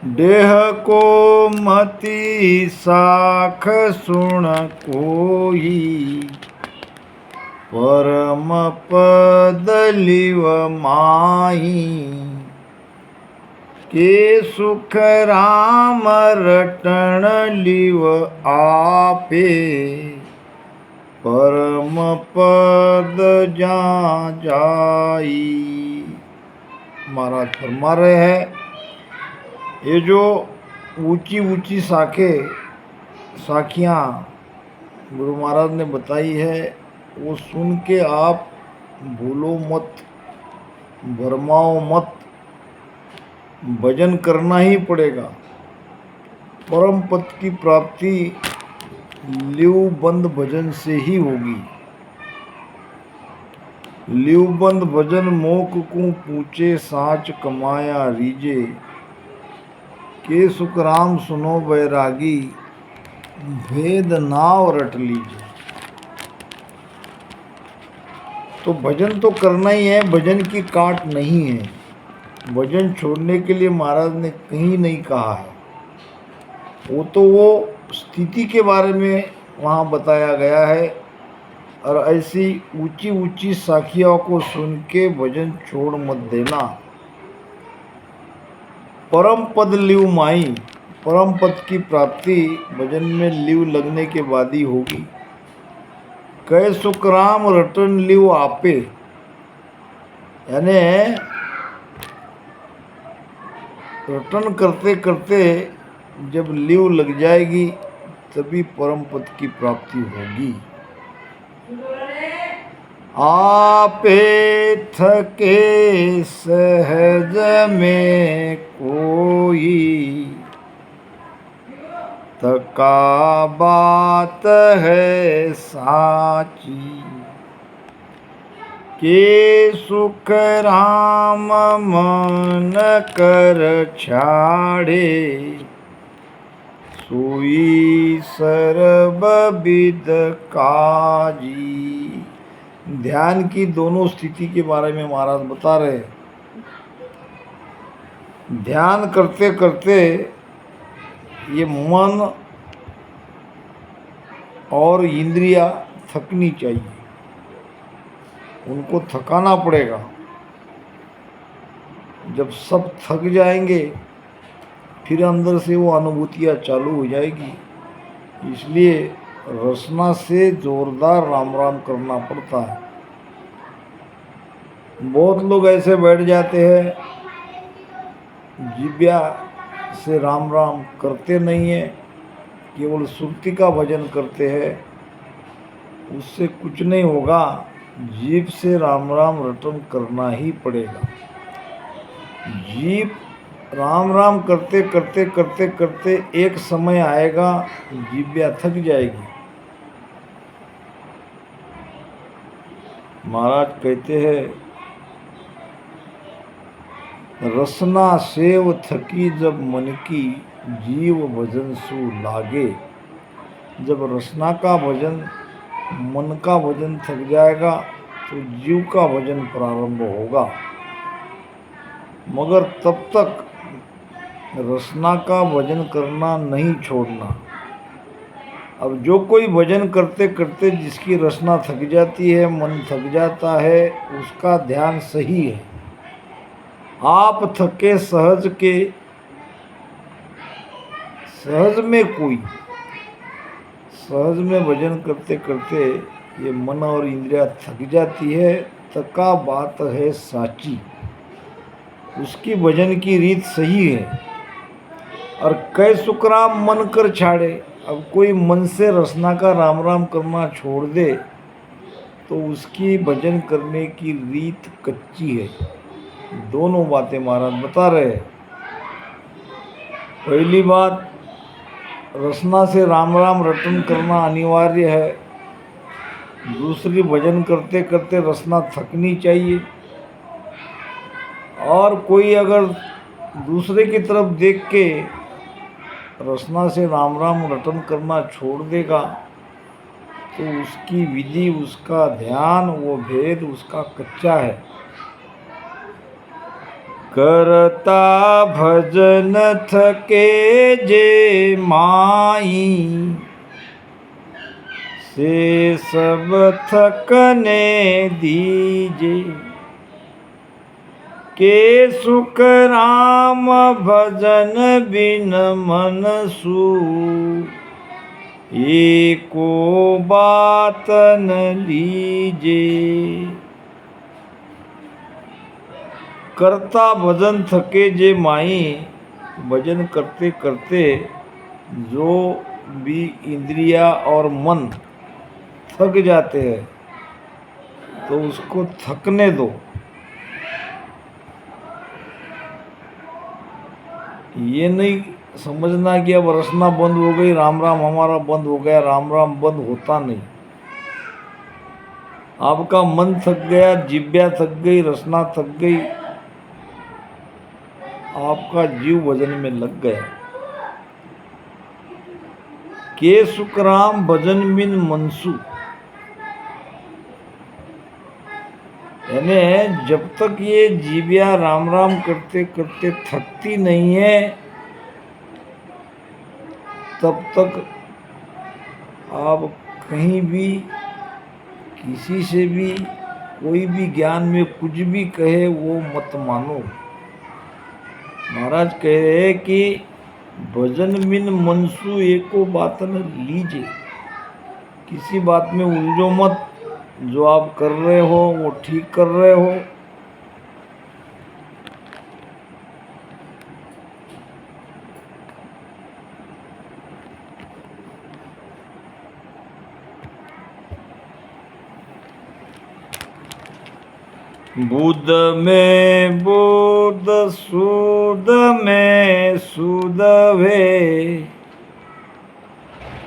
देह को मति साख सुन कोई, परम पद लिव माही। के सुख राम रटन लिव आपे, परम पद जा जाई। महाराज फरमा रहे हैं, ये जो ऊंची ऊंची साखियाँ गुरु महाराज ने बताई है, वो सुन के आप भूलो मत, भरमाओ मत, भजन करना ही पड़ेगा। परम पद की प्राप्ति लिवबंद भजन से ही होगी। लिवबंद भजन मोक को पूछे साच कमाया रीजे। के सुख राम सुनो बैरागी, भेद नाव रट लीजिए। तो भजन तो करना ही है, भजन की काट नहीं है। भजन छोड़ने के लिए महाराज ने कहीं नहीं कहा है। वो तो वो स्थिति के बारे में वहाँ बताया गया है। और ऐसी ऊंची ऊंची साखियों को सुन के भजन छोड़ मत देना। परम पद लिव माई, परम पद की प्राप्ति भजन में लिव लगने के बाद ही होगी। कै सुख राम रटन लिव आपे, यानी रटन करते करते जब लिव लग जाएगी तभी परम पद की प्राप्ति होगी। आपे थके सहज में कोई, तका बात है साची। के सुख राम मन कर छाड़े, सोई सर्ब विद काजी। ध्यान की दोनों स्थिति के बारे में महाराज बता रहे हैं। ध्यान करते करते ये मन और इंद्रियां थकनी चाहिए, उनको थकाना पड़ेगा। जब सब थक जाएंगे फिर अंदर से वो अनुभूतियाँ चालू हो जाएगी। इसलिए रसना से जोरदार राम राम करना पड़ता है। बहुत लोग ऐसे बैठ जाते हैं, जिब्या से राम राम करते नहीं है, केवल सुरती का भजन करते हैं। उससे कुछ नहीं होगा, जीभ से राम राम रटन करना ही पड़ेगा। जीभ राम राम करते करते करते करते एक समय आएगा जिब्या थक जाएगी। महाराज कहते हैं, रसना सेव थकी जब मन की, जीव भजन सु लागे। जब रसना का भजन, मन का भजन थक जाएगा तो जीव का भजन प्रारंभ होगा। मगर तब तक रसना का भजन करना नहीं छोड़ना। अब जो कोई भजन करते करते जिसकी रसना थक जाती है, मन थक जाता है, उसका ध्यान सही है। आप थके सहज के, सहज में कोई, सहज में भजन करते करते ये मन और इंद्रियां थक जाती है, तका बात है साची। उसकी भजन की रीत सही है। और कै सुख राम मन कर छाड़े। अब कोई मन से रसना का राम राम करना छोड़ दे तो उसकी भजन करने की रीत कच्ची है। दोनों बातें महाराज बता रहे हैं। पहली बात, रसना से राम राम रटन करना अनिवार्य है। दूसरी, भजन करते करते रसना थकनी चाहिए। और कोई अगर दूसरे की तरफ देख के रसना से राम राम रटन करना छोड़ देगा तो उसकी विधि, उसका ध्यान, वो भेद उसका कच्चा है। करता भजन थके जे माई, से सब थकने दीजे। के सुख राम भजन बिन मन सू, एको बात न लीजे। करता भजन थके जे माई, भजन करते करते जो भी इंद्रिया और मन थक जाते हैं तो उसको थकने दो। ये नहीं समझना कि अब रसना बंद हो गई, राम राम हमारा बंद हो गया। राम राम बंद होता नहीं। आपका मन थक गया, जिब्या थक गई, रसना थक गई, आपका जीव भजन में लग गया। के सुख राम भजन बिन मनसू, यानी जब तक ये जीविया राम राम करते करते थकती नहीं है तब तक आप कहीं भी किसी से भी कोई भी ज्ञान में कुछ भी कहे वो मत मानो। महाराज कह रहे हैं कि भजन बिन मनसू एको बात न लीजिए। किसी बात में उलझो मत। जो आप कर रहे हो वो ठीक कर रहे हो। बुध में बुध, सूद में सूद वे,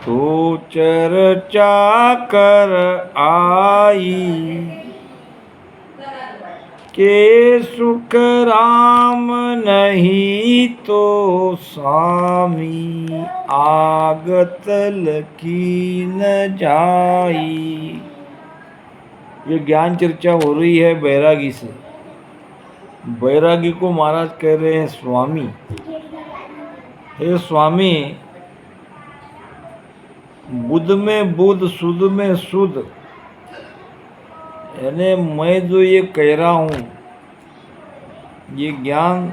तू चर्चा कर आई। के सुख राम नहीं तो स्वामी, आगत लकी न जाई। ये ज्ञान चर्चा हो रही है बैरागी से। बैरागी को महाराज कह रहे हैं स्वामी। हे स्वामी, बुध में बुध, सुध में सुध, यानी मैं जो ये कह रहा हूँ ये ज्ञान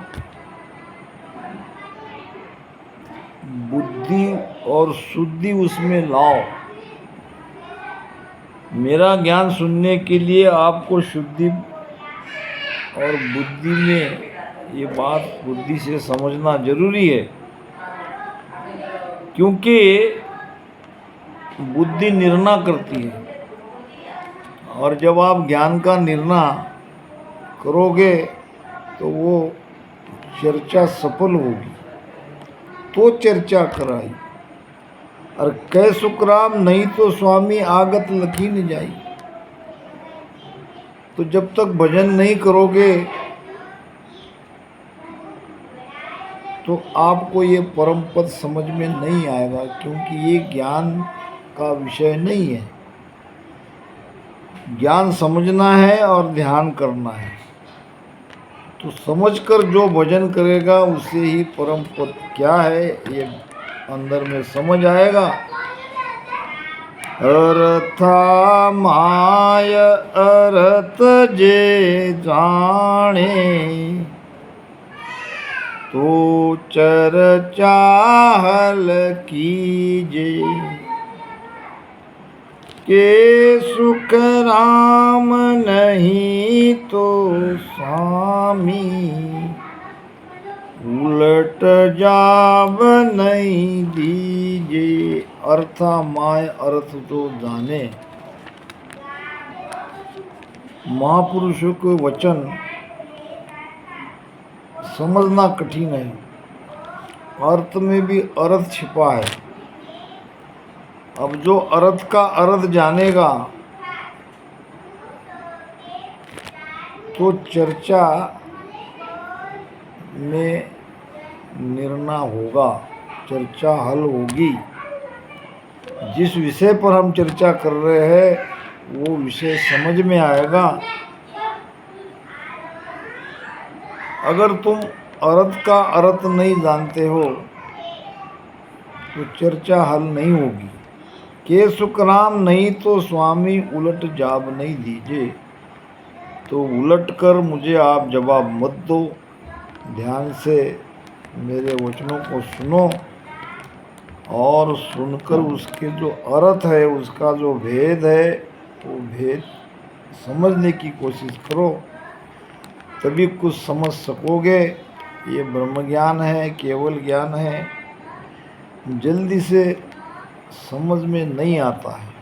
बुद्धि और शुद्धि उसमें लाओ। मेरा ज्ञान सुनने के लिए आपको शुद्धि और बुद्धि में ये बात बुद्धि से समझना जरूरी है, क्योंकि बुद्धि निर्णय करती है और जब आप ज्ञान का निर्णय करोगे तो वो चर्चा सफल होगी। तो चर्चा कराई और कै सुख राम नहीं तो स्वामी, आगत लखी न जाई। तो जब तक भजन नहीं करोगे तो आपको ये परम पद समझ में नहीं आएगा, क्योंकि ये ज्ञान का विषय नहीं है। ज्ञान समझना है और ध्यान करना है। तो समझकर जो भजन करेगा उसे ही परम पद क्या है ये अंदर में समझ आएगा। अरथा माय अरथ जे जाने, तो चर्चा हल कीजे। के सुख राम नहीं तो स्वामी, उलट जाब नहीं दीजे। अर्था माय अर्थ तो जाने। महापुरुषों के वचन समझना कठिन है। अर्थ में भी अर्थ छिपा है। अब जो अर्थ का अर्थ जानेगा तो चर्चा में निर्णय होगा, चर्चा हल होगी। जिस विषय पर हम चर्चा कर रहे हैं वो विषय समझ में आएगा अगर तुम अर्थ का अर्थ नहीं जानते हो तो चर्चा हल नहीं होगी। के सुखराम नहीं तो स्वामी उलट जाब नहीं दीजिए। तो उलट कर मुझे आप जवाब मत दो, ध्यान से मेरे वचनों को सुनो और सुनकर उसके जो अर्थ है, उसका जो भेद है, वो भेद समझने की कोशिश करो, तभी कुछ समझ सकोगे। ये ब्रह्म ज्ञान है, केवल ज्ञान है, जल्दी से समझ में नहीं आता है।